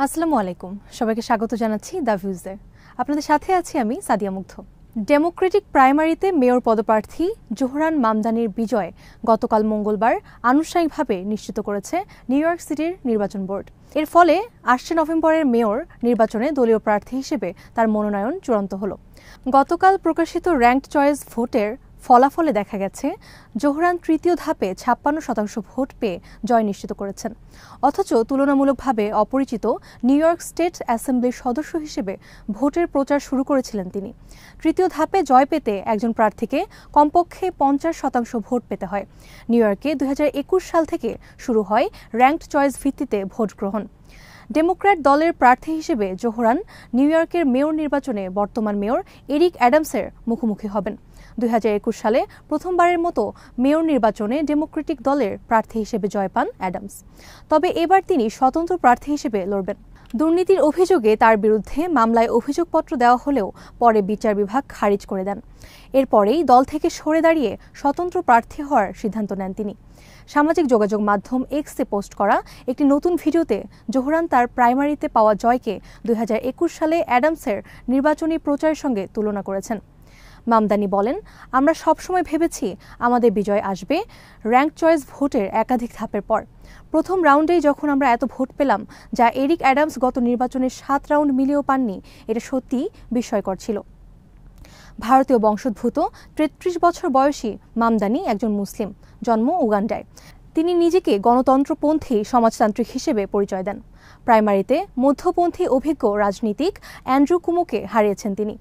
আসসালামু আলাইকুম, সবাইকে স্বাগত জানাচ্ছি দ্য ভিউজে। আপনাদের সাথে আছি আমি সাদিয়া মুগ্ধ। ডেমোক্রেটিক প্রাইমারিতে মেয়র পদপ্রার্থী জোহরান মামদানির বিজয় গতকাল মঙ্গলবার আনুষ্ঠানিকভাবে নিশ্চিত করেছে নিউ ইয়র্ক সিটির নির্বাচন বোর্ড। এর ফলে আসছে নভেম্বরের মেয়র নির্বাচনে দলীয় প্রার্থী হিসেবে তার মনোনয়ন চূড়ান্ত হলো। গতকাল প্রকাশিত র্যাঙ্কড চয়েস ভোটের ফলাফলে দেখা গেছে জোহরান তৃতীয় ধাপে 56% ভোট পেয়ে জয় নিশ্চিত করেছেন। অথচ তুলনামূলকভাবে অপরিচিত নিউ ইয়র্ক স্টেট অ্যাসেম্বলির সদস্য হিসেবে ভোটের প্রচার শুরু করেছিলেন তিনি। তৃতীয় ধাপে জয় পেতে একজন প্রার্থীকে কমপক্ষে 50% ভোট পেতে হয়। নিউ ইয়র্কে 2021 সাল থেকে শুরু হয় র্যাঙ্কড চয়েস ভিত্তিতে ভোট গ্রহণ। ডেমোক্র্যাট দলের প্রার্থী হিসেবে জোহরান নিউ ইয়র্কের মেয়র নির্বাচনে বর্তমান মেয়র এরিক অ্যাডামসের মুখোমুখি হবেন। 2021 সালে প্রথমবারের মতো মেয়র নির্বাচনে ডেমোক্রেটিক দলের প্রার্থী হিসেবে জয় পান অ্যাডামস। তবে এবার তিনি স্বতন্ত্র প্রার্থী হিসেবে লড়বেন। দুর্নীতির অভিযোগে তার বিরুদ্ধে মামলায় অভিযোগপত্র দেওয়া হলেও পরে বিচার বিভাগ খারিজ করে দেন। এরপরেই দল থেকে সরে দাঁড়িয়ে স্বতন্ত্র প্রার্থী হওয়ার সিদ্ধান্ত নেন তিনি। সামাজিক যোগাযোগ মাধ্যম এক্সে পোস্ট করা একটি নতুন ভিডিওতে জোহরান তার প্রাইমারিতে পাওয়া জয়কে 2021 সালে অ্যাডামসের নির্বাচনী প্রচারের সঙ্গে তুলনা করেছেন। মামদানি বলেন, আমরা সবসময় ভেবেছি আমাদের বিজয় আসবে র্যাঙ্ক চয়েস ভোটের একাধিক ধাপের পর। প্রথম রাউন্ডেই যখন আমরা এত ভোট পেলাম, যা এরিক অ্যাডামস গত নির্বাচনের 7 রাউন্ড মিলিয়েও পাননি, এটা সত্যিই বিস্ময়কর ছিল। ভারতীয় বংশোদ্ভূত 33 বছর বয়সী মামদানি একজন মুসলিম, জন্ম উগান্ডায়। তিনি নিজেকে গণতন্ত্রপন্থী সমাজতান্ত্রিক হিসেবে পরিচয় দেন। প্রাইমারিতে মধ্যপন্থী অভিজ্ঞ রাজনীতিক অ্যান্ড্রু কুমোকে হারিয়েছেন তিনি।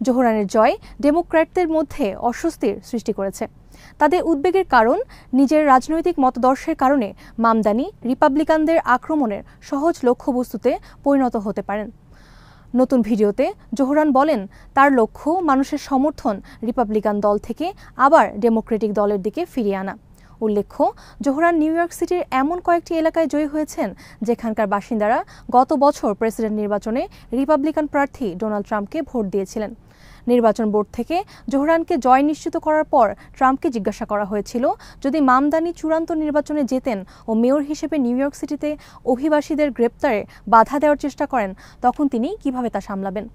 জোহরানের জয় ডেমোক্র্যাটদের মধ্যে অস্বস্তির সৃষ্টি করেছে। তাদের উদ্বেগের কারণ, নিজের রাজনৈতিক মতাদর্শের কারণে মামদানি রিপাবলিকানদের আক্রমণের সহজ লক্ষ্যবস্তুতে পরিণত হতে পারেন। নতুন ভিডিওতে জোহরান বলেন, তার লক্ষ্য মানুষের সমর্থন রিপাবলিকান দল থেকে আবার ডেমোক্রেটিক দলের দিকে ফিরিয়ে আনা। উল্লেখ্য, জোহরান নিউ ইয়র্ক সিটির এমন কয়েকটি এলাকায় জয়ী হয়েছেন যেখানকার বাসিন্দারা গত বছর প্রেসিডেন্ট নির্বাচনে রিপাবলিকান প্রার্থী ডোনাল্ড ট্রাম্পকে ভোট দিয়েছিলেন। নির্বাচন বোর্ড থেকে জোহরানকে জয় নিশ্চিত করার পর ট্রাম্পকে জিজ্ঞাসা করা হয়েছিল, যদি মামদানি চূড়ান্ত নির্বাচনে জেতেন ও মেয়র হিসেবে নিউ ইয়র্ক সিটিতে অভিবাসীদের গ্রেপ্তারে বাধা দেওয়ার চেষ্টা করেন, তখন তিনি কিভাবে তা সামলাবেন।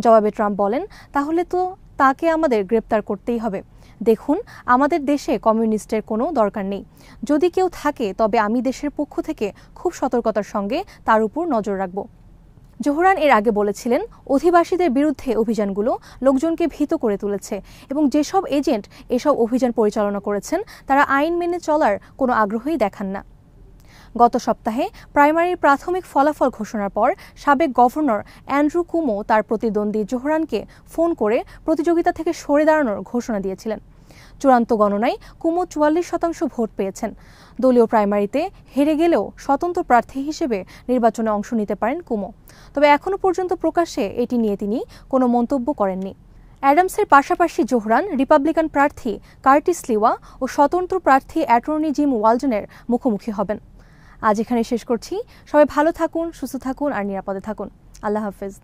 জবাবে ট্রাম্প বলেন, তাহলে তো তাকে আমাদের গ্রেপ্তার করতেই হবে। দেখুন, আমাদের দেশে কমিউনিস্টের কোনো দরকার নেই। যদি কেউ থাকে তবে আমি দেশের পক্ষ থেকে খুব সতর্কতার সঙ্গে তার উপর নজর রাখব। জোহরান এর আগে বলেছিলেন, অধিবাসীদের বিরুদ্ধে অভিযানগুলো লোকজনকে ভীত করে তুলেছে এবং যেসব এজেন্ট এসব অভিযান পরিচালনা করেছেন তারা আইন মেনে চলার কোনো আগ্রহই দেখান না। গত সপ্তাহে প্রাইমারির প্রাথমিক ফলাফল ঘোষণার পর সাবেক গভর্নর অ্যান্ড্রু কুমো তার প্রতিদ্বন্দ্বী জোহরানকে ফোন করে প্রতিযোগিতা থেকে সরে দাঁড়ানোর ঘোষণা দিয়েছিলেন। চূড়ান্ত গণনায় কুমো 44% ভোট পেয়েছেন। দলীয় প্রাইমারিতে হেরে গেলেও স্বতন্ত্র প্রার্থী হিসেবে নির্বাচনে অংশ নিতে পারেন কুমো। তবে এখনও পর্যন্ত প্রকাশ্যে এটি নিয়ে তিনি কোনো মন্তব্য করেননি। অ্যাডামসের পাশাপাশি জোহরান রিপাবলিকান প্রার্থী কার্টিস লিওয়া ও স্বতন্ত্র প্রার্থী অ্যাটর্নি জিম ওয়ালজনের মুখোমুখি হবেন। আজ এখানে শেষ করছি। সবাই ভালো থাকুন, সুস্থ থাকুন আর নিরাপদে থাকুন। আল্লাহ হাফেজ।